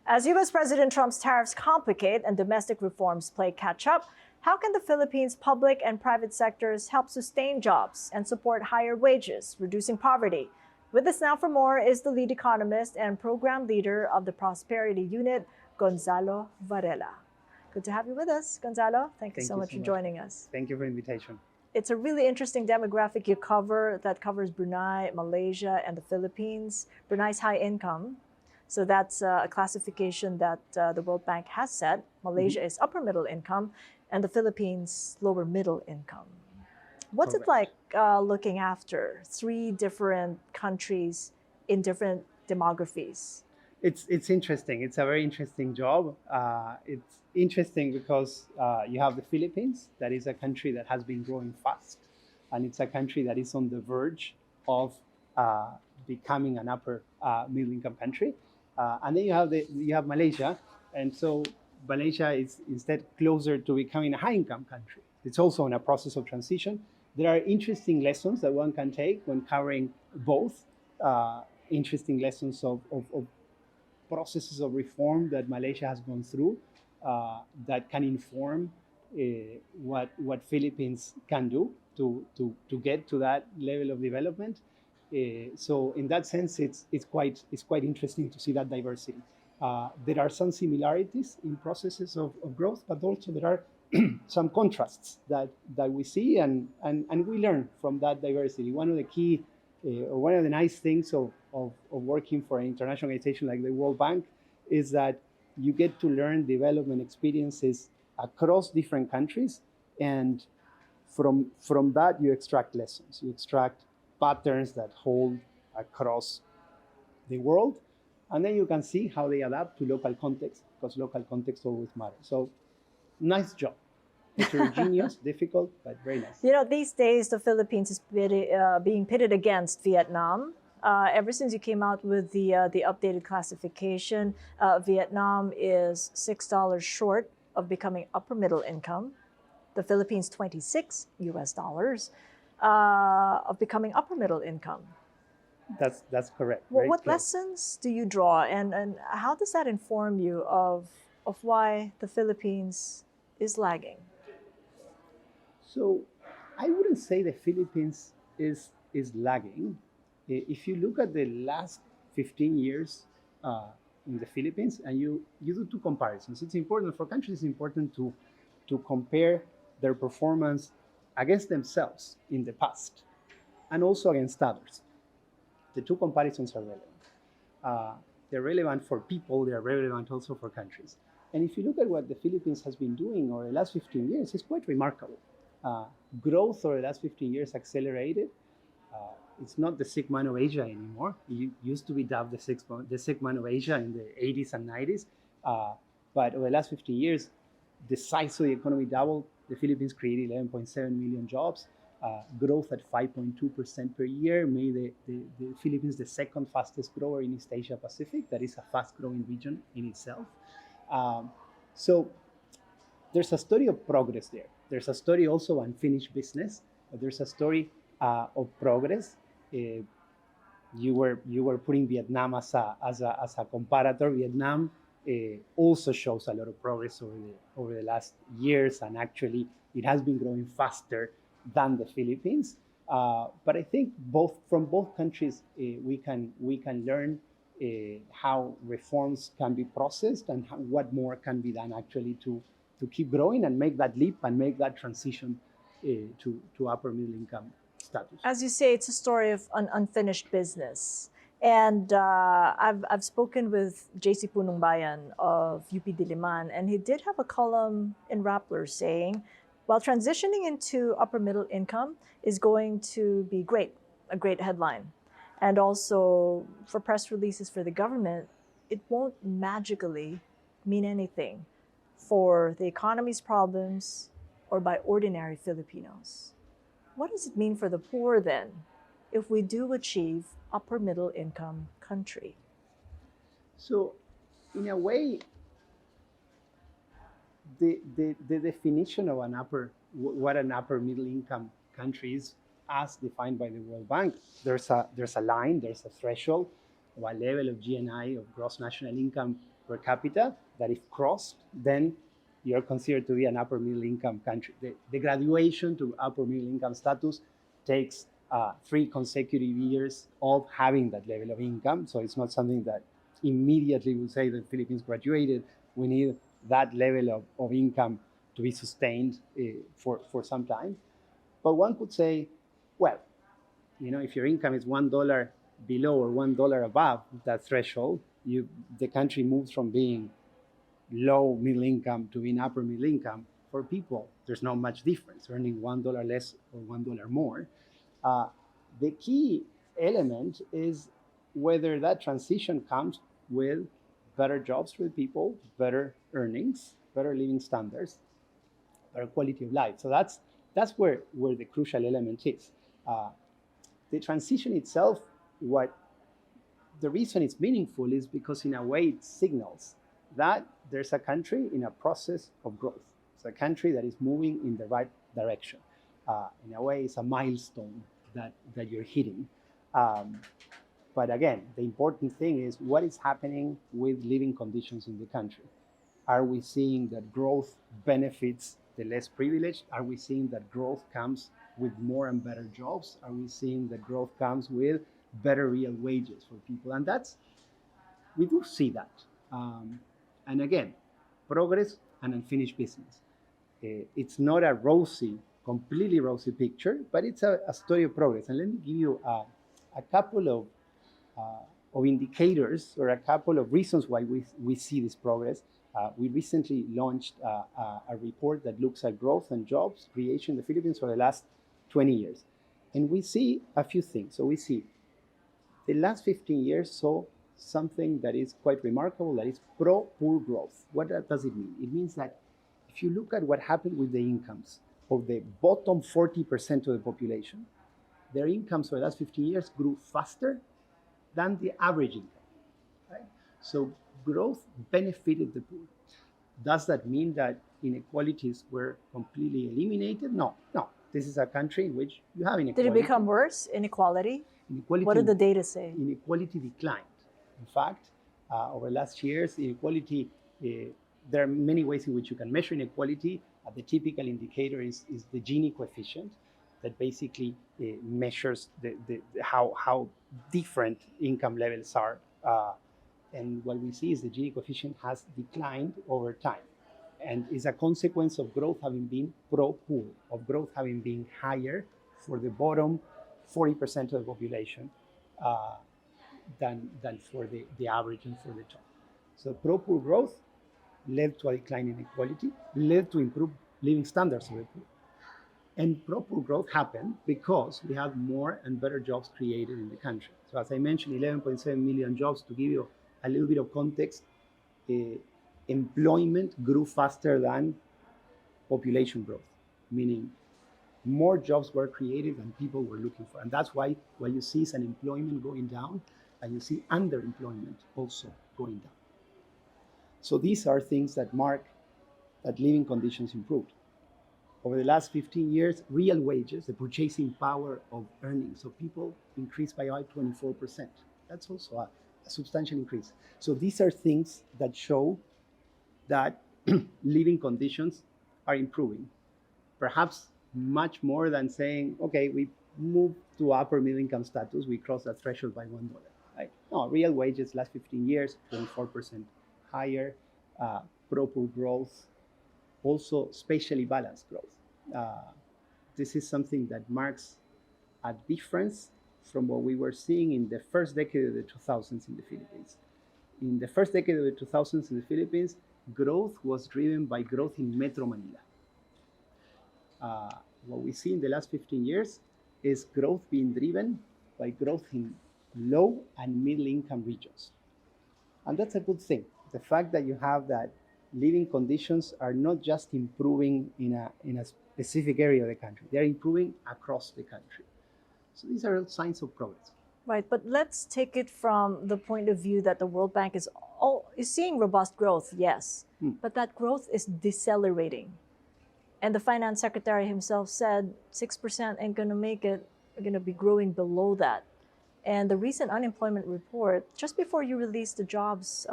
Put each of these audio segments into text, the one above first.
As U.S. President Trump's tariffs complicate and domestic reforms play catch-up, how can the Philippines' public and private sectors help sustain jobs and support higher wages, reducing poverty? With us now for more is the lead economist and program leader of the Prosperity Unit, Gonzalo Varela. Good to have you with us, Gonzalo. Thank you so much for joining us. Thank you for the invitation. It's a really interesting demographic you cover that covers Brunei, Malaysia, and the Philippines. Brunei's high income. So that's a classification that the World Bank has set. Malaysia is upper middle income, and the Philippines lower middle income. What's it like looking after three different countries in different demographies? It's interesting. It's a very interesting job. It's interesting because you have the Philippines, that is a country that has been growing fast, and it's a country that is on the verge of becoming an upper middle income country. And then you have Malaysia, and so Malaysia is instead closer to becoming a high income country. It's also in a process of transition. There are interesting lessons that one can take when covering both. Interesting lessons of processes of reform that Malaysia has gone through that can inform what Philippines can do to get to that level of development. So in that sense, it's quite interesting to see that diversity. There are some similarities in processes of growth, but also there are some contrasts that we see and we learn from that diversity. One of the key, or one of the nice things of working for an international organization like the World Bank is that you get to learn development experiences across different countries, and from that you extract lessons. You extract patterns that hold across the world, and then you can see how they adapt to local context, because local context always matters. So, nice job. Heterogeneous, difficult, but very nice. You know, these days the Philippines is being pitted against Vietnam. Ever since you came out with the updated classification, Vietnam is $6 short of becoming upper middle income. The Philippines, $26 of becoming upper middle income. That's correct. What lessons do you draw, and how does that inform you of why the Philippines is lagging? So I wouldn't say the Philippines is lagging. If you look at the last 15 years in the Philippines, and you do two comparisons, it's important for countries. It's important to compare their performance against themselves in the past and also against others. The two comparisons are relevant. They're relevant for people, they're relevant also for countries. And if you look at what the Philippines has been doing over the last 15 years, it's quite remarkable. Growth over the last 15 years accelerated. It's not the sick man of Asia anymore. It used to be dubbed the sick man of Asia in the 80s and 90s. But over the last 15 years, the size of the economy doubled. The Philippines created 11.7 million jobs. Growth at 5.2% per year made the Philippines the second fastest grower in East Asia Pacific. That is a fast-growing region in itself. So there's a story of progress there. There's a story also of unfinished business, but there's a story of progress. You were putting Vietnam as a comparator. Vietnam also shows a lot of progress over the last years, and actually it has been growing faster than the Philippines. But I think from both countries we can learn how reforms can be processed and what more can be done actually to keep growing and make that leap and make that transition to upper middle income status. As you say, it's a story of an unfinished business. And I've spoken with JC Punong Bayan of UP Diliman, and he did have a column in Rappler saying, while transitioning into upper middle income is going to be great, a great headline. And also for press releases for the government, it won't magically mean anything for the economy's problems or by ordinary Filipinos. What does it mean for the poor then if we do achieve upper middle income country? So in a way, the definition of what an upper middle income country is, as defined by the World Bank, there's a line, there's a threshold, what level of GNI, of gross national income, per capita that if crossed, then you're considered to be an upper middle income country. The graduation to upper middle income status takes 3 consecutive years of having that level of income. So it's not something that immediately will say the Philippines graduated. We need that level of income to be sustained for some time. But one could say, well, if your income is $1 below or $1 above that threshold, the country moves from being low middle income to being upper middle income. For people, there's not much difference, earning $1 less or $1 more. The key element is whether that transition comes with better jobs for people, better earnings, better living standards, better quality of life. So that's where the crucial element is. The transition itself, the reason it's meaningful is because in a way it signals that there's a country in a process of growth. It's a country that is moving in the right direction. In a way, it's a milestone that you're hitting. But again, the important thing is what is happening with living conditions in the country. Are we seeing that growth benefits the less privileged? Are we seeing that growth comes with more and better jobs? Are we seeing that growth comes with better real wages for people? And we do see that. And again, progress and unfinished business. It's not a completely rosy picture, but it's a story of progress. And let me give you a couple of indicators or a couple of reasons why we see this progress. We recently launched a report that looks at growth and jobs creation in the Philippines for the last 20 years. And we see a few things. So we see the last 15 years saw something that is quite remarkable, that is pro-poor growth. What does it mean? It means that if you look at what happened with the incomes of the bottom 40% of the population, their incomes for the last 15 years grew faster than the average income. Right? So growth benefited the poor. Does that mean that inequalities were completely eliminated? No. This is a country in which you have inequality. Did it become worse, inequality? What did the data say? Inequality declined. In fact, over the last years, inequality, there are many ways in which you can measure inequality. The typical indicator is the Gini coefficient that basically measures how different income levels are. And what we see is the Gini coefficient has declined over time and is a consequence of growth having been pro-poor, of growth having been higher for the bottom 40% of the population than for the average and for the top. So pro-poor growth led to a decline in inequality, led to improved living standards of the poor. And pro-poor growth happened because we had more and better jobs created in the country. So as I mentioned, 11.7 million jobs. To give you a little bit of context, employment grew faster than population growth, meaning more jobs were created than people were looking for. And that's why what you see is unemployment going down, and you see underemployment also going down. So these are things that mark that living conditions improved. Over the last 15 years, real wages, the purchasing power of earnings of people increased by about 24%. That's also a substantial increase. So these are things that show that living conditions are improving. Perhaps much more than saying, okay, we moved to upper middle income status, we crossed that threshold by $1. Right? No, real wages last 15 years, 24% higher, pro-poor growth, also spatially balanced growth. This is something that marks a difference from what we were seeing in the first decade of the 2000s in the Philippines. In the first decade of the 2000s in the Philippines, growth was driven by growth in Metro Manila. What we see in the last 15 years is growth being driven by growth in low and middle income regions. And that's a good thing. The fact that you have that living conditions are not just improving in a specific area of the country, they're improving across the country. So these are signs of progress. Right, but let's take it from the point of view that the World Bank is seeing robust growth, yes, but that growth is decelerating. And the finance secretary himself said 6% ain't going to make it, we're going to be growing below that. And the recent unemployment report, just before you released the jobs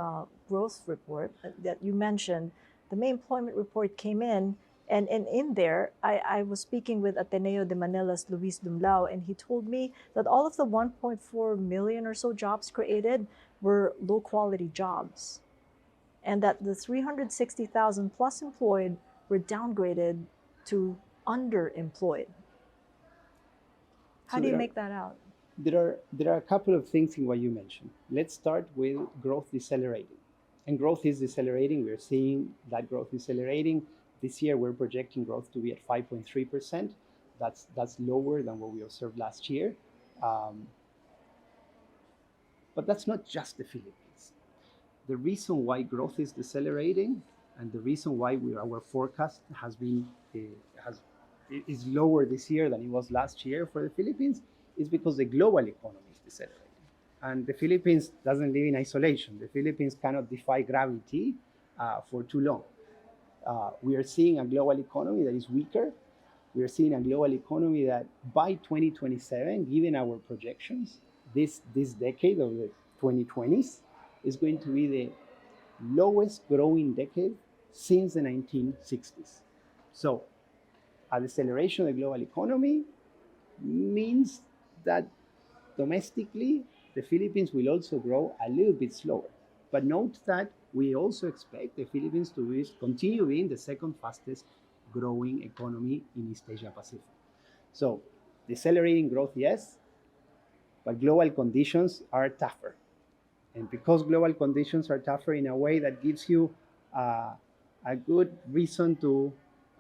growth report that you mentioned, the May employment report came in. And in there, I was speaking with Ateneo de Manila's Luis Dumlao, and he told me that all of the 1.4 million or so jobs created were low quality jobs, and that the 360,000 plus employed were downgraded to underemployed. How do you make that out? There are a couple of things in what you mentioned. Let's start with growth decelerating. And growth is decelerating. We're seeing that growth decelerating. This year, we're projecting growth to be at 5.3%. That's lower than what we observed last year. But that's not just the Philippines. The reason why growth is decelerating and the reason why our forecast is lower this year than it was last year for the Philippines is because the global economy is decelerating. And the Philippines doesn't live in isolation. The Philippines cannot defy gravity for too long. We are seeing a global economy that is weaker. We are seeing a global economy that by 2027, given our projections, this decade of the 2020s is going to be the lowest growing decade since the 1960s. So a deceleration of the global economy means that domestically, the Philippines will also grow a little bit slower. But note that we also expect the Philippines to continue being the second fastest growing economy in East Asia Pacific. So decelerating growth, yes, but global conditions are tougher. And because global conditions are tougher in a way that gives you a good reason to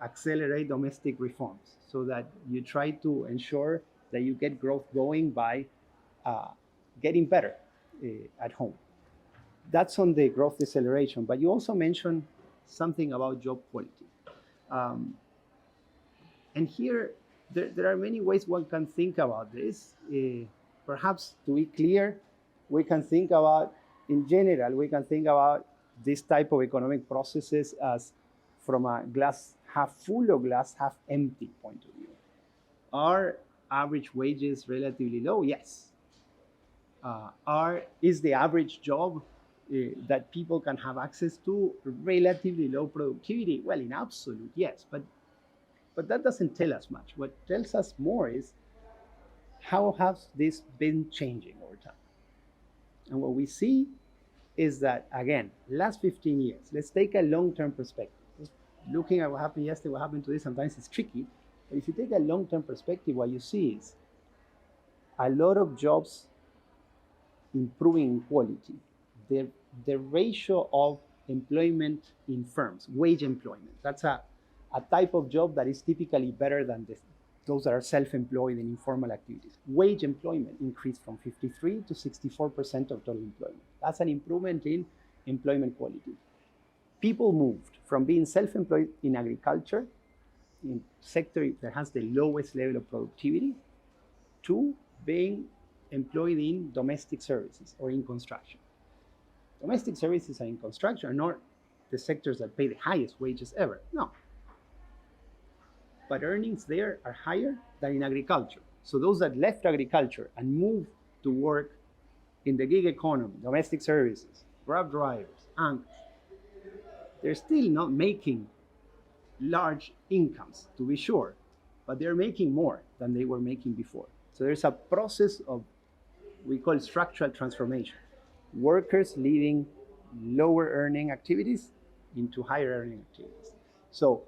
accelerate domestic reforms so that you try to ensure that you get growth going by getting better at home. That's on the growth deceleration. But you also mentioned something about job quality. And here, there are many ways one can think about this. Perhaps to be clear, we can think about, in general, we can think about this type of economic processes as from a glass half full or glass half empty point of view. Are average wages relatively low? Yes. Is the average job that people can have access to relatively low productivity? Well, in absolute, yes, but that doesn't tell us much. What tells us more is how has this been changing over time? And what we see is that, again, last 15 years, let's take a long-term perspective. Looking at what happened yesterday, what happened today, sometimes it's tricky. But if you take a long-term perspective, what you see is a lot of jobs improving quality. The ratio of employment in firms, wage employment, that's a type of job that is typically better than those that are self-employed in informal activities. Wage employment increased from 53 to 64% of total employment. That's an improvement in employment quality. People moved from being self-employed in agriculture, in sector that has the lowest level of productivity, to being employed in domestic services or in construction. Domestic services and in construction are not the sectors that pay the highest wages ever. No. But earnings there are higher than in agriculture. So those that left agriculture and moved to work in the gig economy, domestic services, Grab drivers, anchors, they're still not making large incomes, to be sure, but they're making more than they were making before. So there's a process of, we call structural transformation. Workers leaving lower earning activities into higher earning activities. So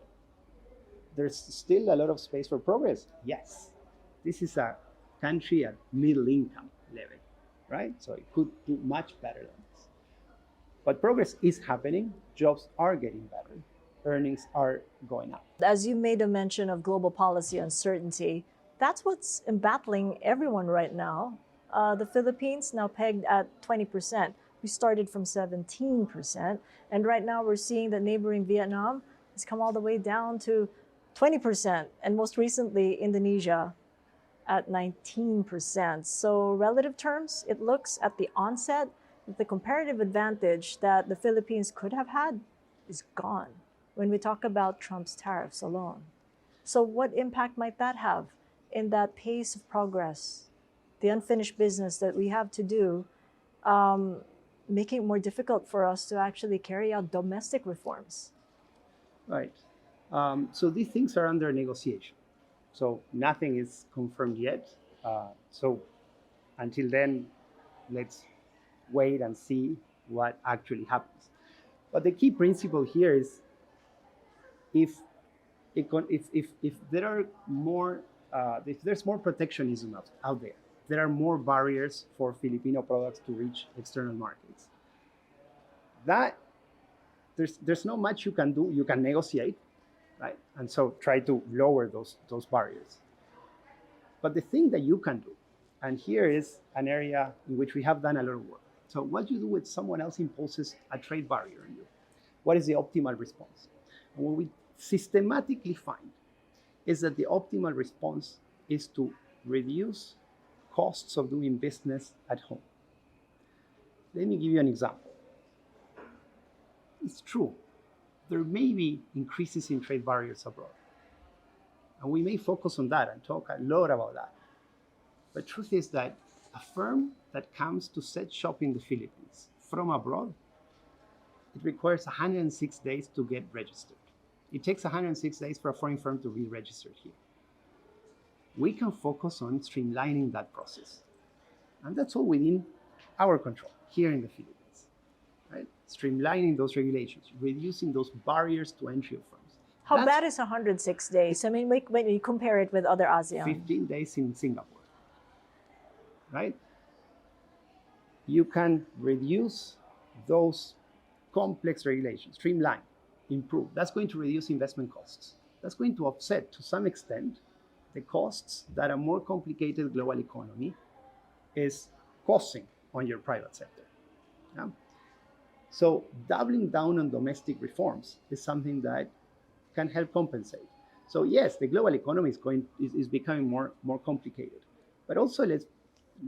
there's still a lot of space for progress. Yes, this is a country at middle income level, right? So it could do much better than this. But progress is happening. Jobs are getting better. Earnings are going up. As you made a mention of global policy uncertainty, that's what's embattling everyone right now. The Philippines now pegged at 20%. We started from 17%. And right now we're seeing that neighboring Vietnam has come all the way down to 20%. And most recently, Indonesia at 19%. So relative terms, it looks at the onset that the comparative advantage that the Philippines could have had is gone when we talk about Trump's tariffs alone. So what impact might that have in that pace of progress the unfinished business that we have to do, making it more difficult for us to actually carry out domestic reforms. Right. So these things are under negotiation. So nothing is confirmed yet. So until then, let's wait and see what actually happens. But the key principle here is if if there are more if there's more protectionism out there are more barriers for Filipino products to reach external markets. That there's not much you can do. You can negotiate, right? And so try to lower those barriers. But the thing that you can do, and here is an area in which we have done a lot of work. So what you do when someone else imposes a trade barrier on you? What is the optimal response? And what we systematically find is that the optimal response is to reduce costs of doing business at home. Let me give you an example. It's true, there may be increases in trade barriers abroad. And we may focus on that and talk a lot about that. But truth is that a firm that comes to set shop in the Philippines from abroad, it requires 106 days to get registered. It takes 106 days for a foreign firm to be registered here. We can focus on streamlining that process. And that's all within our control here in the Philippines, right? Streamlining those regulations, reducing those barriers to entry of firms. How bad is 106 days? I mean, when you compare it with other ASEAN. 15 days in Singapore, right? You can reduce those complex regulations, streamline, improve. That's going to reduce investment costs. That's going to offset, to some extent, the costs that a more complicated global economy is causing on your private sector. Yeah? So doubling down on domestic reforms is something that can help compensate. So yes, the global economy is becoming more complicated. But also let's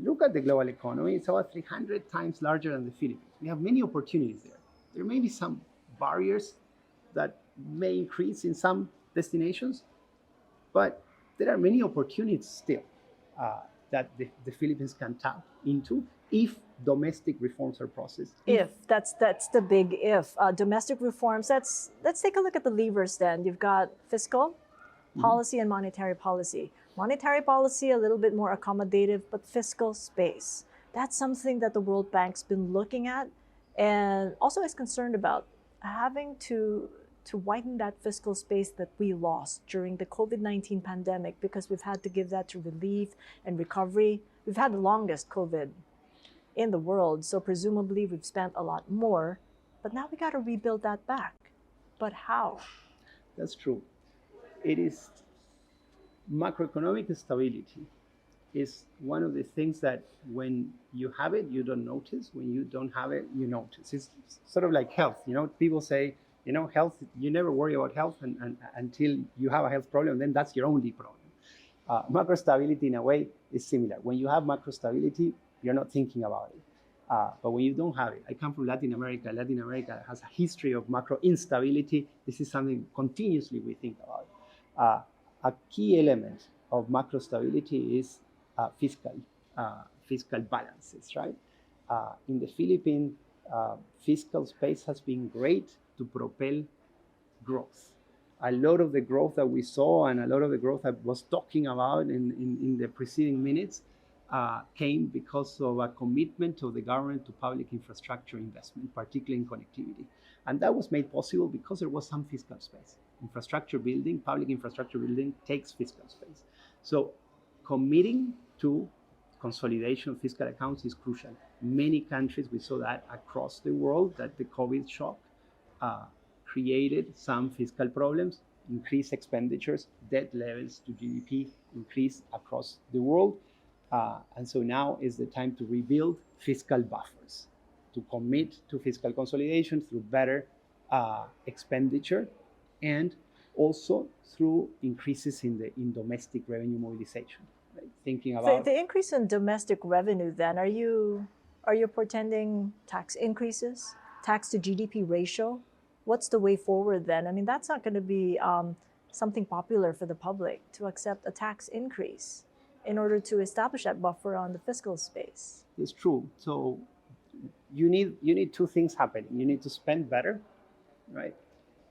look at the global economy. It's about 300 times larger than the Philippines. We have many opportunities there. There may be some barriers that may increase in some destinations, but there are many opportunities still that the Philippines can tap into if domestic reforms are processed. If that's the big if. Domestic reforms, let's take a look at the levers then. You've got fiscal policy and monetary policy. Monetary policy, a little bit more accommodative, but fiscal space. That's something that the World Bank's been looking at and also is concerned about, having to widen that fiscal space that we lost during the COVID-19 pandemic, because we've had to give that to relief and recovery. We've had the longest COVID in the world, so presumably we've spent a lot more, but now we got to rebuild that back. But how? That's true. It is macroeconomic stability is one of the things that when you have it, you don't notice. When you don't have it, you notice. It's sort of like health. People say, health, you never worry about health until you have a health problem, then that's your only problem. Macro stability, in a way, is similar. When you have macro stability, you're not thinking about it. But when you don't have it, I come from Latin America. Latin America has a history of macro instability. This is something continuously we think about. A key element of macro stability is fiscal balances, right? In the Philippines, fiscal space has been great to propel growth. A lot of the growth that we saw and a lot of the growth I was talking about in the preceding minutes came because of a commitment of the government to public infrastructure investment, particularly in connectivity. And that was made possible because there was some fiscal space. Public infrastructure building takes fiscal space. So committing to consolidation of fiscal accounts is crucial. Many countries, we saw that across the world, that the COVID shock created some fiscal problems, increased expenditures, debt levels to GDP increased across the world. And so now is the time to rebuild fiscal buffers, to commit to fiscal consolidation through better expenditure and also through increases in domestic revenue mobilization. Right? Thinking about the increase in domestic revenue, then, are you portending tax increases, tax to GDP ratio? What's the way forward then? I mean, that's not going to be something popular for the public to accept a tax increase in order to establish that buffer on the fiscal space. It's true. So you need two things happening. You need to spend better, right?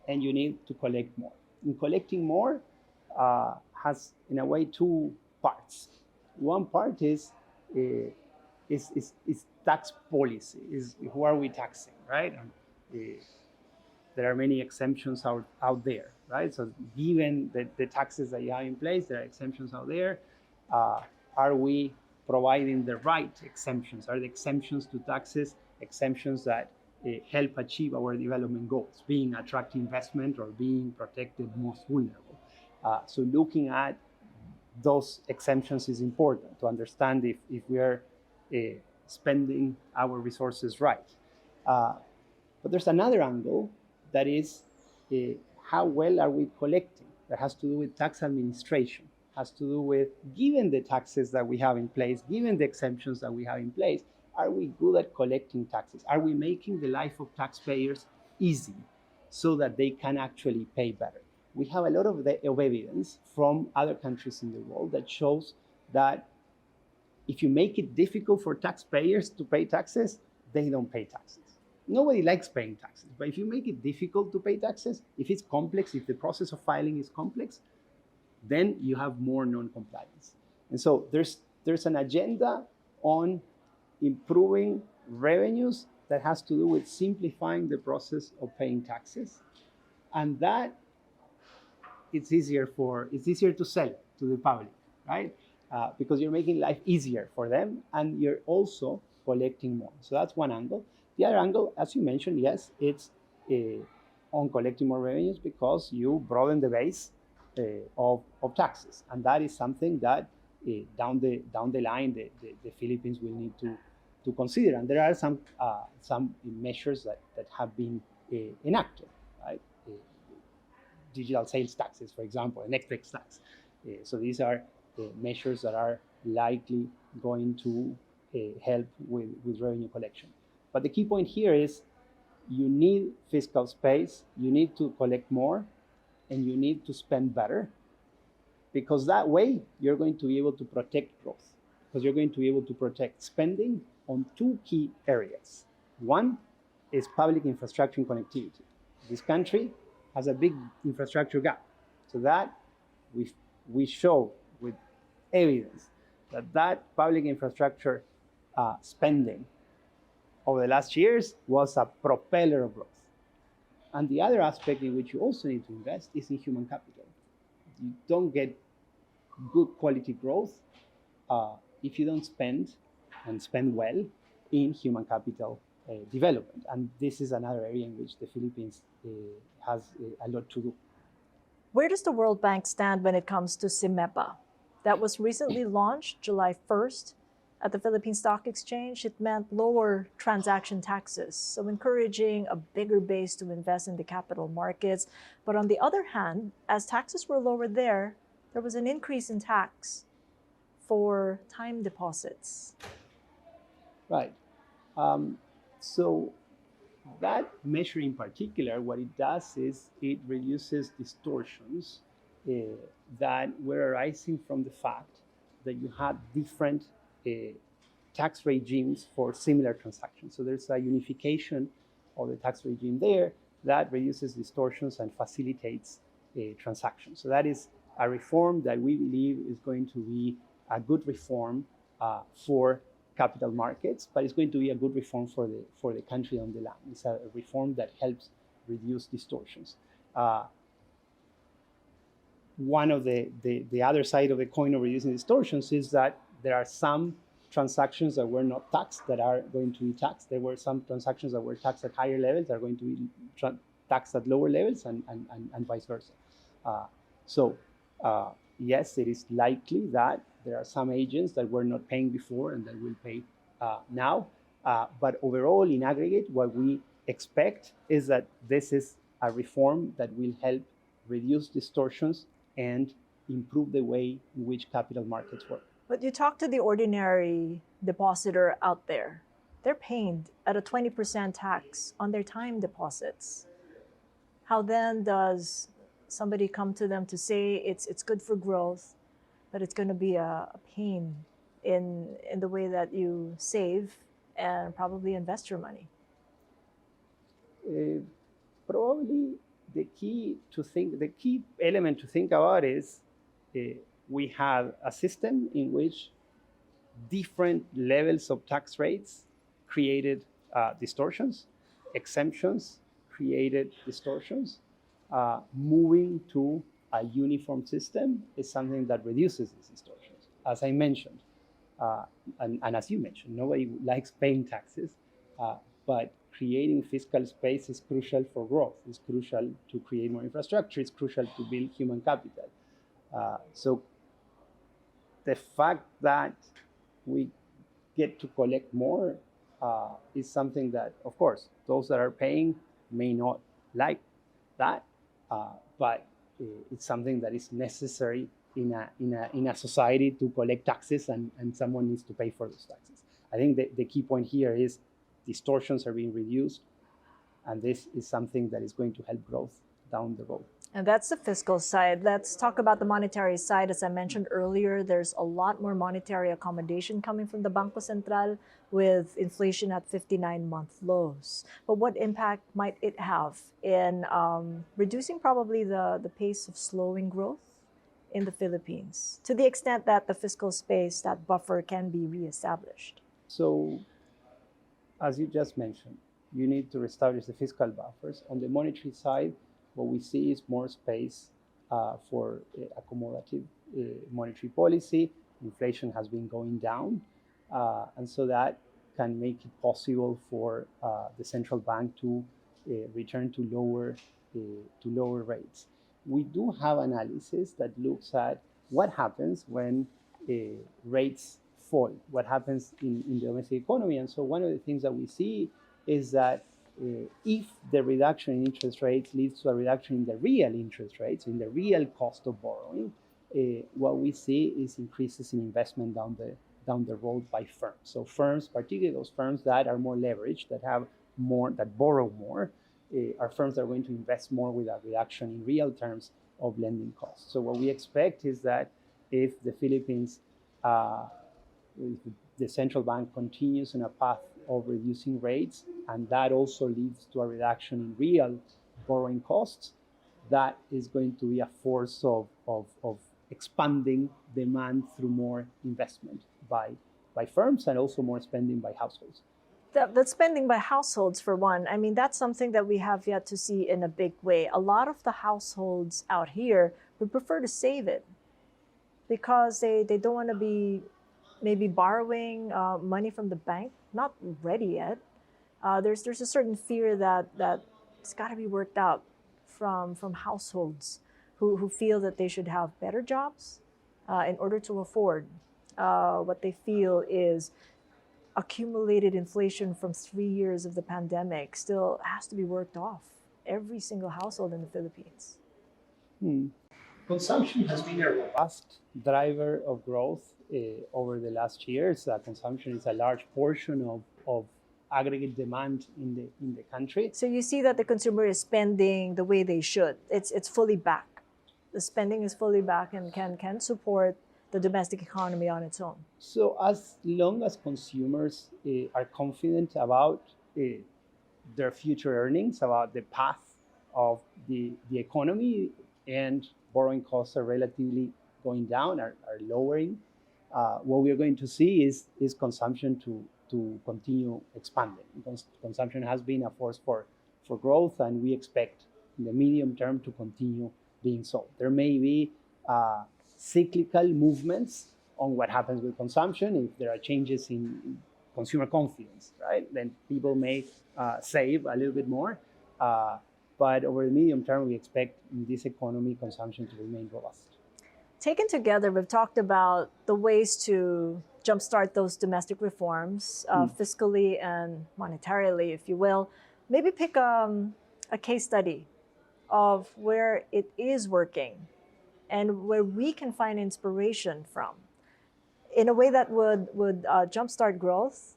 And you need to collect more. And collecting more has, in a way, two parts. One part is tax policy. Is who are we taxing, right? There are many exemptions out there, right? So given the taxes that you have in place, there are exemptions out there. Are we providing the right exemptions? Are the exemptions to taxes exemptions that help achieve our development goals, being attract investment or being protected most vulnerable? So looking at those exemptions is important to understand if we are spending our resources right. But there's another angle that is how well are we collecting? That has to do with tax administration, has to do with, given the taxes that we have in place, given the exemptions that we have in place, are we good at collecting taxes? Are we making the life of taxpayers easy so that they can actually pay better? We have a lot of evidence from other countries in the world that shows that if you make it difficult for taxpayers to pay taxes, they don't pay taxes. Nobody likes paying taxes, but if you make it difficult to pay taxes, if it's complex, if the process of filing is complex, then you have more non-compliance. And so there's an agenda on improving revenues that has to do with simplifying the process of paying taxes. And that it's easier to sell to the public, right? Because you're making life easier for them and you're also collecting more. So that's one angle. The other angle, as you mentioned, yes, it's on collecting more revenues because you broaden the base of taxes. And that is something that down the line, the Philippines will need to consider. And there are some measures that have been enacted, right? Digital sales taxes, for example, an Netflix tax. So these are measures that are likely going to help with revenue collection. But the key point here is you need fiscal space, you need to collect more, and you need to spend better, because that way you're going to be able to protect growth, because you're going to be able to protect spending on two key areas. One is public infrastructure and connectivity. This country has a big infrastructure gap. So that we show with evidence that public infrastructure spending over the last years was a propeller of growth. And the other aspect in which you also need to invest is in human capital. You don't get good quality growth if you don't spend well in human capital development. And this is another area in which the Philippines has a lot to do. Where does the World Bank stand when it comes to CMEPA? That was recently launched July 1st at the Philippine Stock Exchange. It meant lower transaction taxes, so encouraging a bigger base to invest in the capital markets. But on the other hand, as taxes were lowered there was an increase in tax for time deposits. Right. So that measure in particular, what it does is it reduces distortions that were arising from the fact that you had different tax regimes for similar transactions. So there's a unification of the tax regime there that reduces distortions and facilitates transactions. So that is a reform that we believe is going to be a good reform for capital markets, but it's going to be a good reform for the country on the land. It's a reform that helps reduce distortions. One of the other side of the coin of reducing distortions is that there are some transactions that were not taxed that are going to be taxed. There were some transactions that were taxed at higher levels that are going to be taxed at lower levels, and vice versa. Yes, it is likely that there are some agents that were not paying before and that will pay now. But overall, in aggregate, what we expect is that this is a reform that will help reduce distortions and improve the way in which capital markets work. But you talk to the ordinary depositor out there. They're paying at a 20% tax on their time deposits. How then does somebody come to them to say it's good for growth, but it's going to be a pain in the way that you save and probably invest your money. Probably the key element to think about is we have a system in which different levels of tax rates created distortions, exemptions created distortions. Moving to a uniform system is something that reduces these distortions. As I mentioned, and as you mentioned, nobody likes paying taxes, but creating fiscal space is crucial for growth. It's crucial to create more infrastructure. It's crucial to build human capital. So the fact that we get to collect more is something that, of course, those that are paying may not like that, but it's something that is necessary in a society to collect taxes, and someone needs to pay for those taxes. I think the key point here is distortions are being reduced, and this is something that is going to help growth down the road. And that's the fiscal side. Let's talk about the monetary side. As I mentioned earlier, there's a lot more monetary accommodation coming from the Bangko Central with inflation at 59-month lows. But what impact might it have in reducing probably the pace of slowing growth in the Philippines, to the extent that the fiscal space, that buffer, can be reestablished? So, as you just mentioned, you need to reestablish the fiscal buffers. On the monetary side, what we see is more space for accommodative monetary policy. Inflation has been going down, and so that can make it possible for the central bank to return to lower rates. We do have analysis that looks at what happens when rates fall, what happens in the domestic economy. And so one of the things that we see is that if the reduction in interest rates leads to a reduction in the real interest rates, in the real cost of borrowing, what we see is increases in investment down the road by firms. So firms, particularly those firms that are more leveraged, that borrow more, are firms that are going to invest more with a reduction in real terms of lending costs. So what we expect is that if the Philippines, if the central bank continues on a path of reducing rates, and that also leads to a reduction in real borrowing costs, that is going to be a force of expanding demand through more investment by firms and also more spending by households. The spending by households, for one, I mean, that's something that we have yet to see in a big way. A lot of the households out here would prefer to save it because they don't want to be maybe borrowing money from the bank, not ready yet. There's a certain fear that it's got to be worked out from households who feel that they should have better jobs in order to afford what they feel is accumulated inflation from 3 years of the pandemic still has to be worked off. Every single household in the Philippines. Consumption has been a robust driver of growth over the last years. Consumption is a large portion of aggregate demand in the country. So you see that the consumer is spending the way they should. It's fully back. The spending is fully back and can support the domestic economy on its own. So as long as consumers are confident about their future earnings, about the path of the economy, and borrowing costs are relatively going down, are lowering, what we are going to see is consumption to continue expanding. Consumption has been a force for growth, and we expect in the medium term to continue being so. There may be cyclical movements on what happens with consumption. If there are changes in consumer confidence, right, then people may save a little bit more. But over the medium term, we expect in this economy consumption to remain robust. Taken together, we've talked about the ways to jumpstart those domestic reforms, fiscally and monetarily, if you will. Maybe pick a case study of where it is working and where we can find inspiration from in a way that would jumpstart growth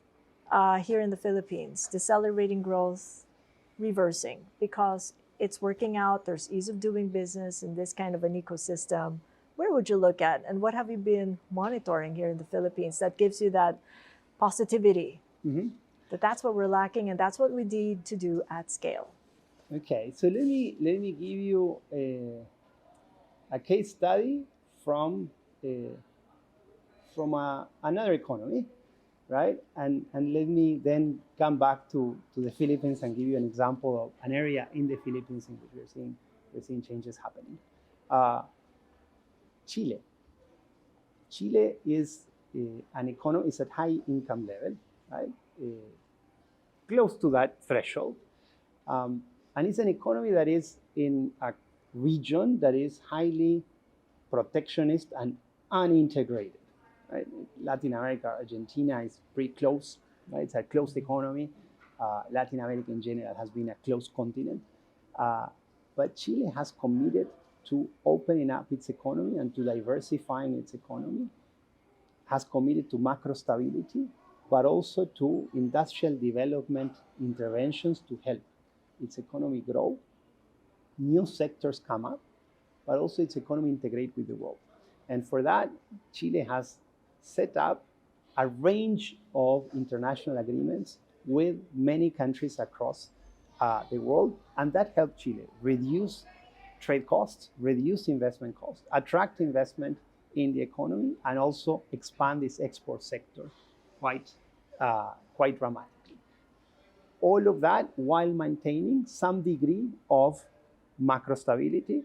here in the Philippines, decelerating growth, reversing, because it's working out. There's ease of doing business in this kind of an ecosystem. where would you look at, and what have you been monitoring here in the Philippines that gives you that positivity that that's what we're lacking and that's what we need to do at scale? Okay, so let me give you a case study from another economy, right? And let me then come back to the Philippines and give you an example of an area in the Philippines in which we're seeing changes happening. Chile. Chile is an economy, is at high income level, right? Close to that threshold. And it's an economy that is in a region that is highly protectionist and unintegrated. Right? Latin America, Argentina is pretty close. Right? It's a closed economy. Latin America in general has been a closed continent. But Chile has committed to opening up its economy and to diversifying its economy, has committed to macro stability, but also to industrial development interventions to help its economy grow, new sectors come up, but also its economy integrate with the world. And for that, Chile has set up a range of international agreements with many countries across the world, and that helped Chile reduce trade costs, reduce investment costs, attract investment in the economy, and also expand its export sector quite dramatically. All of that while maintaining some degree of macro stability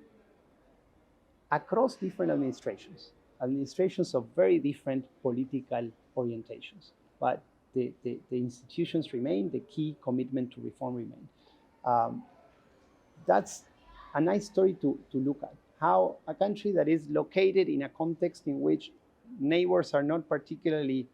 across different administrations of very different political orientations. But the institutions remain, the key commitment to reform remain. That's a nice story to look at. How a country that is located in a context in which neighbors are not particularly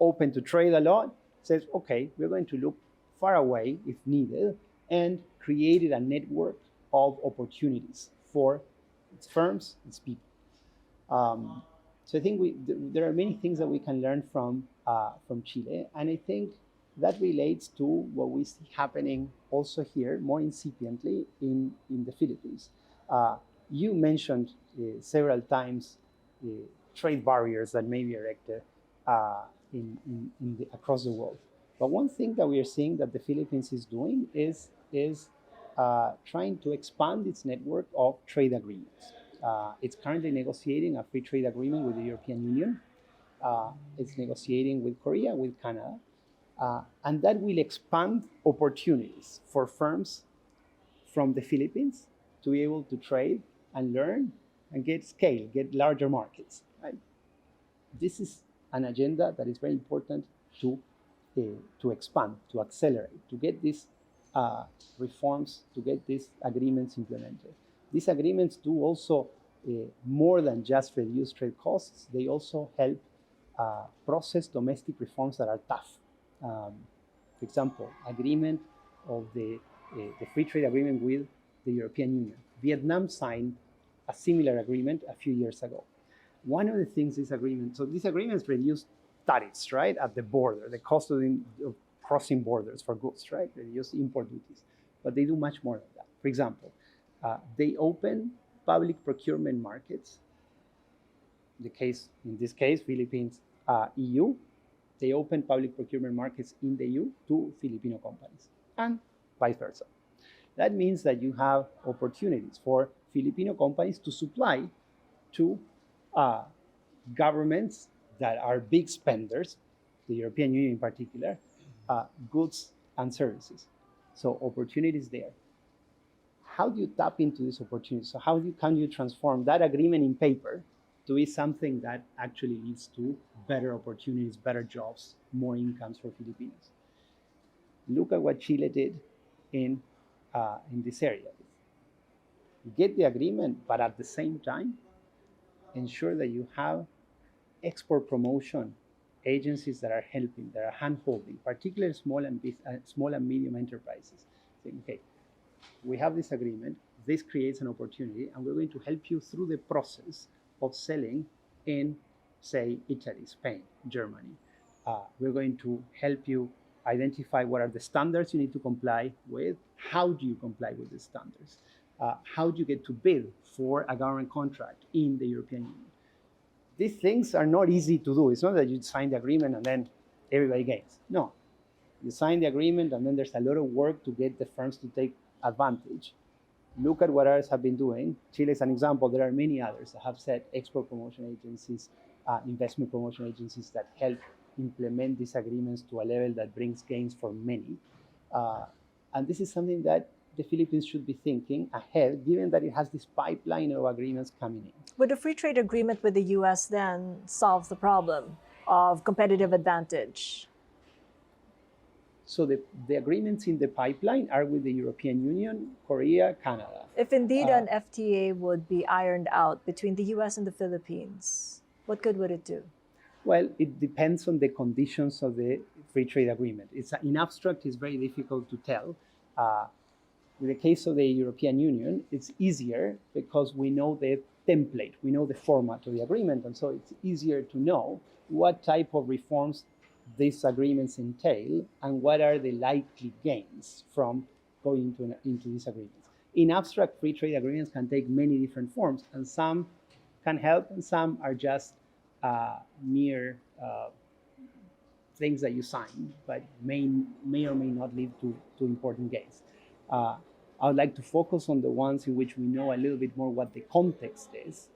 open to trade a lot says, okay, we're going to look far away if needed, and created a network of opportunities for its firms, its people. So I think there are many things that we can learn from Chile, and I think that relates to what we see happening also here more incipiently in the Philippines. You mentioned several times trade barriers that may be erected across the world. But one thing that we are seeing that the Philippines is doing is trying to expand its network of trade agreements. It's currently negotiating a free trade agreement with the European Union. It's negotiating with Korea, with Canada. And that will expand opportunities for firms from the Philippines to be able to trade and learn and get scale, get larger markets. Right? This is an agenda that is very important to expand, to accelerate, to get these reforms, to get these agreements implemented. These agreements do also more than just reduce trade costs. They also help process domestic reforms that are tough. For example, agreement of the free trade agreement with the European Union. Vietnam signed a similar agreement a few years ago. One of the things these agreements reduce tariffs, right, at the border, the cost of crossing borders for goods, right, reduce import duties. But they do much more than that. For example, they open public procurement markets. In this case, Philippines, EU. They open public procurement markets in the EU to Filipino companies, and vice versa. That means that you have opportunities for Filipino companies to supply to governments that are big spenders, the European Union in particular, goods and services. So opportunities there. How do you tap into these opportunities? So can you transform that agreement in paper to be something that actually leads to better opportunities, better jobs, more incomes for Filipinos? Look at what Chile did in this area. Get the agreement, but at the same time, ensure that you have export promotion agencies that are helping, that are hand-holding, particularly small and medium enterprises. Saying, okay, we have this agreement, this creates an opportunity, and we're going to help you through the process of selling in, say, Italy, Spain, Germany. We're going to help you identify what are the standards you need to comply with, how do you comply with the standards, how do you get to bid for a government contract in the European Union. These things are not easy to do. It's not that you sign the agreement and then everybody gains. No, you sign the agreement and then there's a lot of work to get the firms to take advantage. Look at what others have been doing. Chile is an example. There are many others that have set export promotion agencies, investment promotion agencies that help implement these agreements to a level that brings gains for many. And this is something that the Philippines should be thinking ahead, given that it has this pipeline of agreements coming in. Would a free trade agreement with the US then solve the problem of competitive advantage? So the agreements in the pipeline are with the European Union, Korea, Canada. If indeed an FTA would be ironed out between the US and the Philippines, what good would it do? Well, it depends on the conditions of the free trade agreement. In abstract, it's very difficult to tell. In the case of the European Union, it's easier because we know the template, we know the format of the agreement, and so it's easier to know what type of reforms these agreements entail and what are the likely gains from going into these agreements. In abstract, free trade agreements can take many different forms, and some can help and some are just mere things that you sign, but may or may not lead to important gains. I would like to focus on the ones in which we know a little bit more what the context is: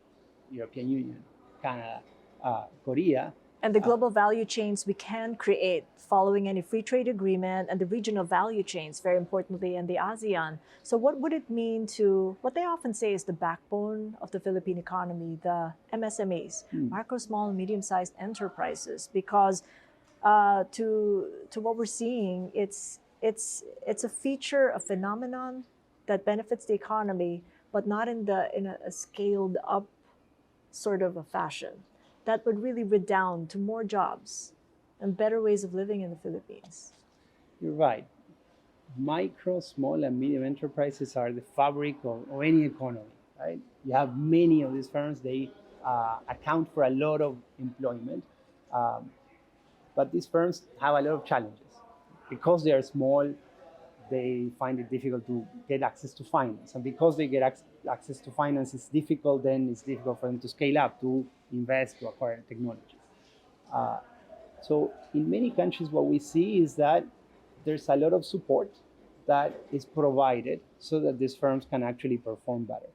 European Union, Canada, Korea. And the global value chains we can create following any free trade agreement, and the regional value chains, very importantly, in the ASEAN. So what would it mean to what they often say is the backbone of the Philippine economy, the MSMEs, micro, small, and medium-sized enterprises? Because to what we're seeing, it's a feature, a phenomenon that benefits the economy, but not in a scaled up sort of a fashion that would really redound to more jobs and better ways of living in the Philippines. You're right. Micro, small, and medium enterprises are the fabric of any economy, right? You have many of these firms. They account for a lot of employment. But these firms have a lot of challenges. Because they are small, they find it difficult to get access to finance. And because they get access to finance, it's difficult for them to scale up, to invest, to acquire technology. So in many countries, what we see is that there's a lot of support that is provided so that these firms can actually perform better.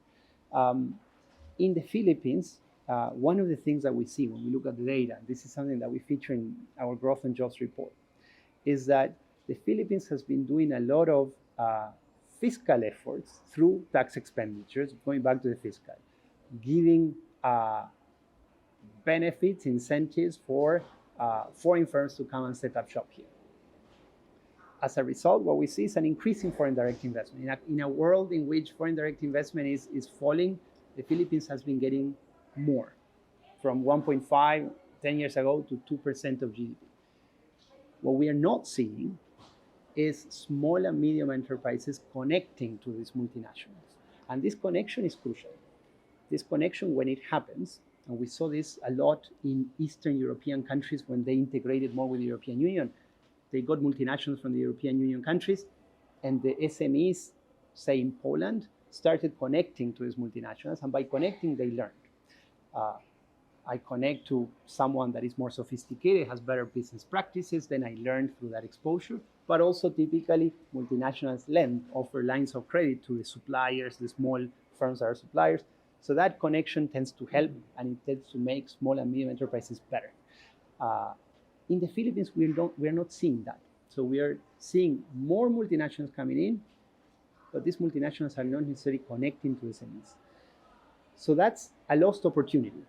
In the Philippines, one of the things that we see when we look at the data, and this is something that we feature in our Growth and Jobs report, is that the Philippines has been doing a lot of fiscal efforts through tax expenditures, going back to the fiscal, giving benefits, incentives for foreign firms to come and set up shop here. As a result, what we see is an increase in foreign direct investment. In a world in which foreign direct investment is falling, the Philippines has been getting more, from 1.5 10 years ago to 2% of GDP. What we are not seeing is small and medium enterprises connecting to these multinationals. And this connection is crucial. This connection, when it happens, and we saw this a lot in Eastern European countries when they integrated more with the European Union, they got multinationals from the European Union countries, and the SMEs, say in Poland, started connecting to these multinationals, and by connecting, they learned. I connect to someone that is more sophisticated, has better business practices, then I learned through that exposure. But also typically multinationals offer lines of credit to the suppliers, the small firms that are suppliers. So that connection tends to help, and it tends to make small and medium enterprises better. In the Philippines, we're not seeing that. So we are seeing more multinationals coming in, but these multinationals are not necessarily connecting to SMEs. So that's a lost opportunity.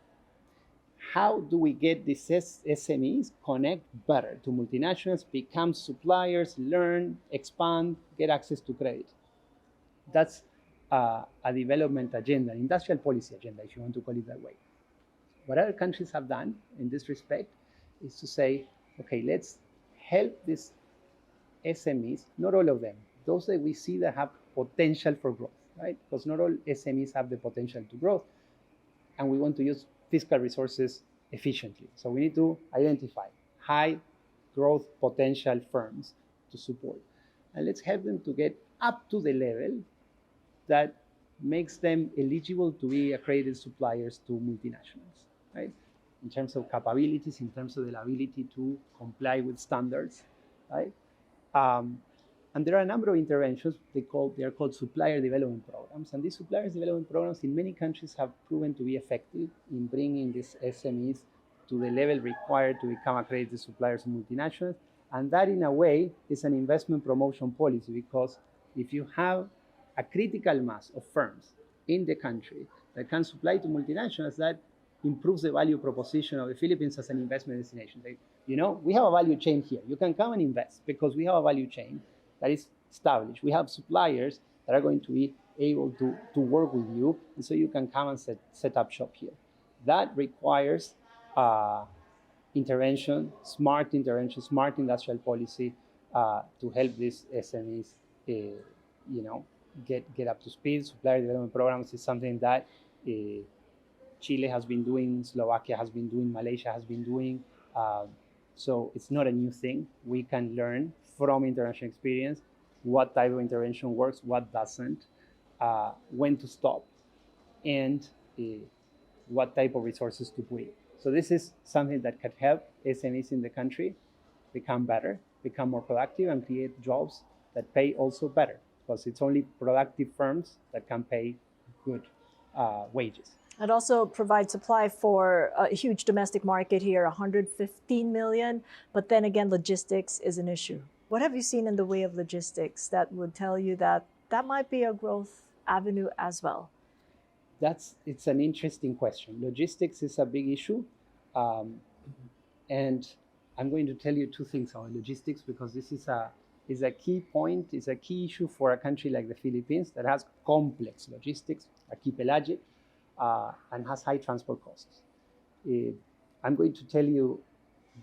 How do we get these SMEs connect better to multinationals, become suppliers, learn, expand, get access to credit? That's a development agenda, industrial policy agenda, if you want to call it that way. What other countries have done in this respect is to say, okay, let's help these SMEs, not all of them, those that we see that have potential for growth, right? Because not all SMEs have the potential to grow, and we want to use fiscal resources efficiently. So we need to identify high growth potential firms to support. And let's help them to get up to the level that makes them eligible to be accredited suppliers to multinationals, right? In terms of capabilities, in terms of the ability to comply with standards, right? And there are a number of interventions they are called supplier development programs. And these supplier development programs in many countries have proven to be effective in bringing these SMEs to the level required to become accredited suppliers of multinationals. And that, in a way, is an investment promotion policy, because if you have a critical mass of firms in the country that can supply to multinationals, that improves the value proposition of the Philippines as an investment destination. We have a value chain here. You can come and invest because we have a value chain that is established. We have suppliers that are going to be able to work with you, and so you can come and set up shop here. That requires intervention, smart industrial policy to help these SMEs, get up to speed. Supplier development programs is something that Chile has been doing, Slovakia has been doing, Malaysia has been doing. So it's not a new thing. We can learn from international experience what type of intervention works, what doesn't, when to stop, and what type of resources to put in. So this is something that can help SMEs in the country become better, become more productive, and create jobs that pay also better, because it's only productive firms that can pay good wages. It also provides supply for a huge domestic market here, 115 million, but then again, logistics is an issue. What have you seen in the way of logistics that would tell you that that might be a growth avenue as well? It's an interesting question. Logistics is a big issue. And I'm going to tell you two things on logistics, because this is a key point, is a key issue for a country like the Philippines that has complex logistics, archipelagic, and has high transport costs. I'm going to tell you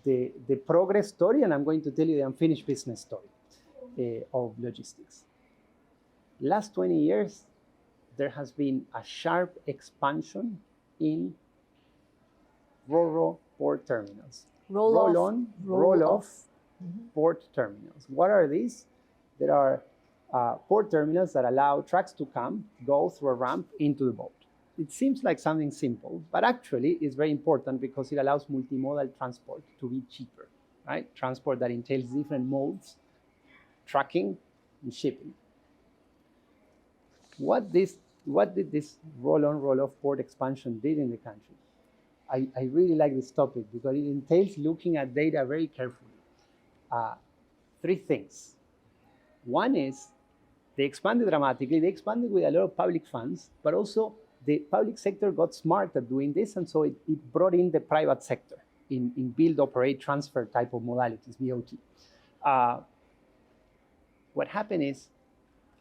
the progress story, and I'm going to tell you the unfinished business story of logistics. Last 20 years, there has been a sharp expansion in RoRo port terminals. Roll-on, roll-off port terminals. What are these? There are port terminals that allow trucks to come, go through a ramp into the boat. It seems like something simple, but actually it's very important because it allows multimodal transport to be cheaper, right? Transport that entails different modes, trucking and shipping. What did this roll-on, roll-off port expansion did in the country? I really like this topic because it entails looking at data very carefully. Three things. One is they expanded dramatically. They expanded with a lot of public funds, but also the public sector got smart at doing this, and so it brought in the private sector in build, operate, transfer type of modalities, BOT. What happened is,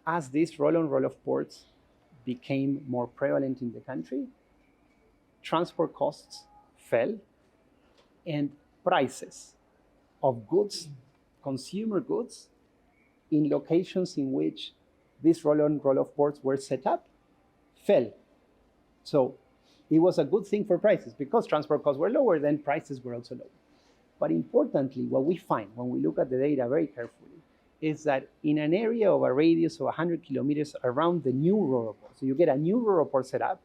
as these roll-on, roll-off ports became more prevalent in the country, transport costs fell, and prices of goods, consumer goods, in locations in which these roll-on, roll-off ports were set up, fell. So it was a good thing for prices because transport costs were lower, then prices were also lower. But importantly, what we find when we look at the data very carefully is that in an area of a radius of 100 kilometers around the new RoRo port, so you get a new RoRo port set up,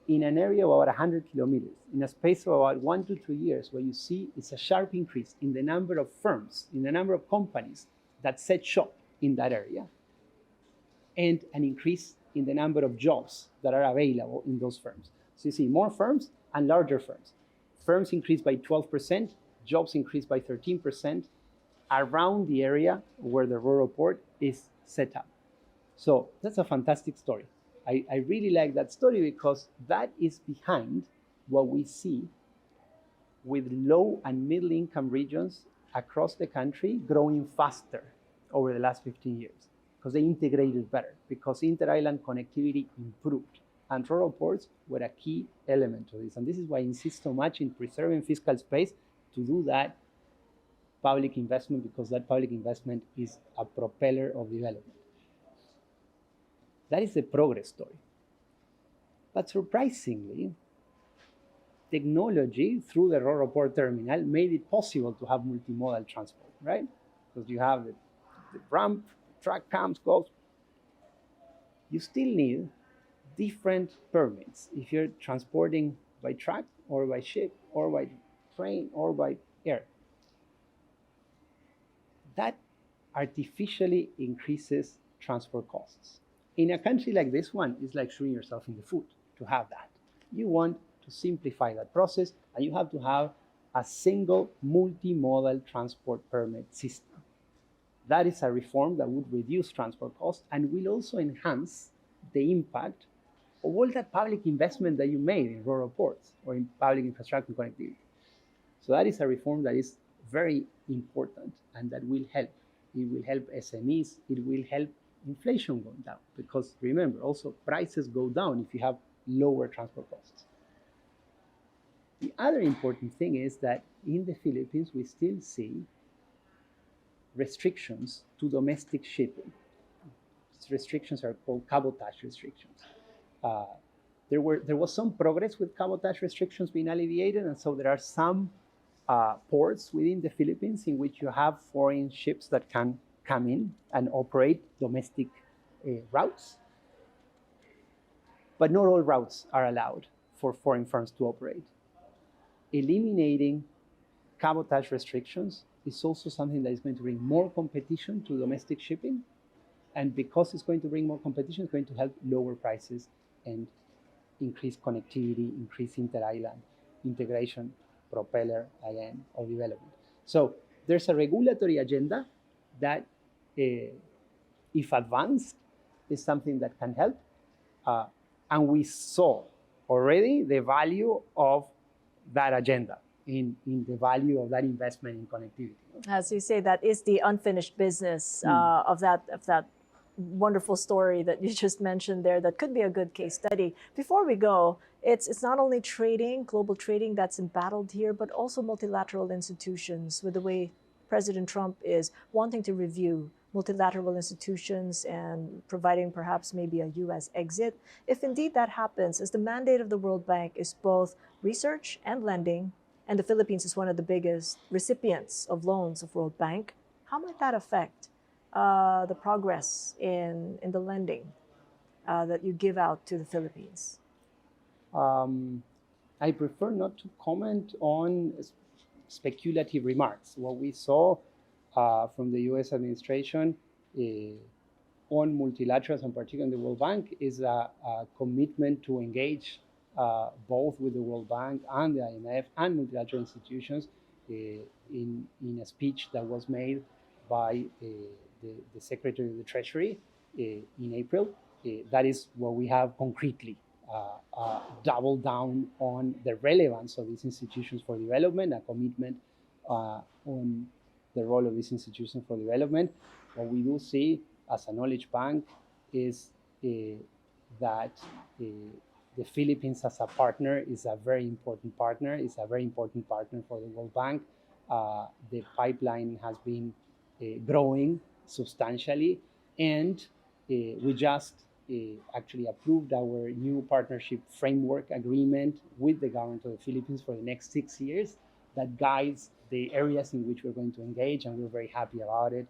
in an area of about 100 kilometers, in a space of about 1 to 2 years, what you see is a sharp increase in the number of firms, in the number of companies that set shop in that area, and an increase in the number of jobs that are available in those firms. So you see more firms and larger firms. Firms increased by 12%, jobs increased by 13% around the area where the RoRo port is set up. So that's a fantastic story. I really like that story because that is behind what we see with low and middle income regions across the country growing faster over the last 15 years because they integrated better, because inter-island connectivity improved. And RoRo ports were a key element of this. And this is why I insist so much in preserving fiscal space to do that public investment, because that public investment is a propeller of development. That is the progress story. But surprisingly, technology through the Roro port terminal made it possible to have multimodal transport, right? Because you have the ramp, truck comes, goes. You still need different permits if you're transporting by truck or by ship or by train or by air. That artificially increases transport costs. In a country like this one, it's like shooting yourself in the foot to have that. You want to simplify that process, and you have to have a single multimodal transport permit system. That is a reform that would reduce transport costs and will also enhance the impact of all that public investment that you made in rural ports or in public infrastructure connectivity. So that is a reform that is very important and that will help. It will help SMEs, it will help inflation go down, because remember, also prices go down if you have lower transport costs. The other important thing is that in the Philippines, we still see restrictions to domestic shipping. These restrictions are called cabotage restrictions. There was some progress with cabotage restrictions being alleviated, and so there are some ports within the Philippines in which you have foreign ships that can come in and operate domestic routes. But not all routes are allowed for foreign firms to operate. Eliminating cabotage restrictions is also something that is going to bring more competition to domestic shipping. And because it's going to bring more competition, it's going to help lower prices and increase connectivity, increase inter-island integration, propeller, again, of development. So there's a regulatory agenda that, if advanced, is something that can help. And we saw already the value of that agenda in the value of that investment in connectivity. As you say, that is the unfinished business of that wonderful story that you just mentioned there. That could be a good case study. Before we go, it's not only trading, global trading that's embattled here, but also multilateral institutions, with the way President Trump is wanting to review multilateral institutions and providing perhaps maybe a U.S. exit. If indeed that happens, as the mandate of the World Bank is both research and lending, and the Philippines is one of the biggest recipients of loans of World Bank, how might that affect the progress in the lending that you give out to the Philippines? I prefer not to comment on speculative remarks. What we saw from the U.S. administration on multilaterals, and particularly the World Bank, is a commitment to engage both with the World Bank and the IMF and multilateral institutions in a speech that was made by the Secretary of the Treasury in April. That is what we have concretely doubled down on the relevance of these institutions for development, a commitment on the role of these institutions for development. What we do see as a knowledge bank is that the Philippines as a partner is a very important partner. It's a very important partner for the World Bank. The pipeline has been growing substantially, and we just actually approved our new partnership framework agreement with the government of the Philippines for the next 6 years that guides the areas in which we're going to engage, and we're very happy about it.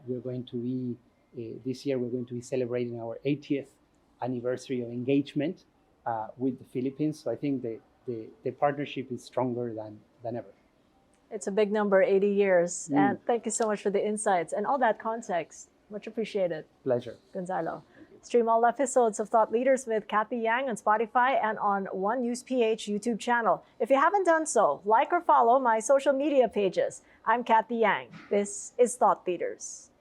We're going to be, this year, we're going to be celebrating our 80th anniversary of engagement with the Philippines. So I think the partnership is stronger than ever. It's a big number, 80 years. And thank you so much for the insights and all that context. Much appreciated. Pleasure. Gonzalo. Stream all episodes of Thought Leaders with Cathy Yang on Spotify and on One News PH YouTube channel. If you haven't done so, like or follow my social media pages. I'm Cathy Yang. This is Thought Leaders.